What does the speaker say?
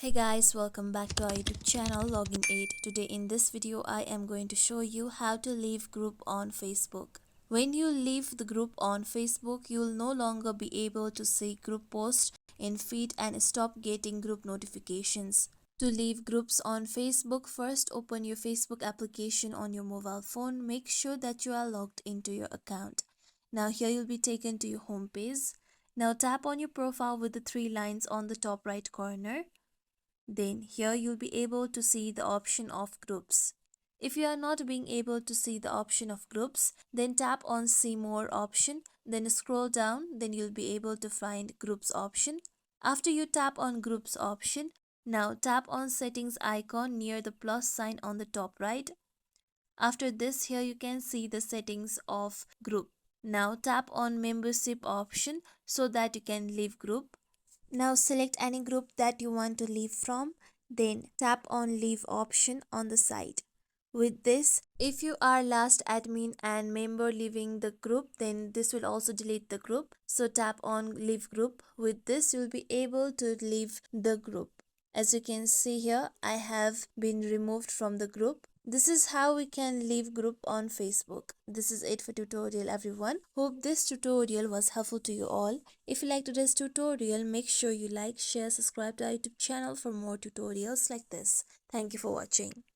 Hey guys, welcome back to our YouTube channel Login 8. Today in this video I am going to show you how to leave group on Facebook. When you leave the group on Facebook, you will no longer be able to see group posts in feed and stop getting group notifications. To leave groups on Facebook, first open your Facebook application on your mobile phone. Make sure that you are logged into your account. Now here you'll be taken to your home page. Now tap on your profile with the three lines on the top right corner. Then here you'll be able to see the option of groups. If you are not being able to see the option of groups, then tap on see more option, then scroll down, then you'll be able to find groups option. After you tap on groups option, now tap on settings icon near the plus sign on the top right. After this, here you can see the settings of group. Now tap on membership option so that you can leave group. Now select any group that you want to leave from, then tap on leave option on the side. With this, if you are last admin and member leaving the group, then this will also delete the group. So tap on leave group. With this, you'll be able to leave the group. As you can see here, I have been removed from the group. This is how we can leave group on Facebook. This is it for tutorial everyone. Hope this tutorial was helpful to you all. If you liked today's tutorial, make sure you like, share, subscribe to our YouTube channel for more tutorials like this. Thank you for watching.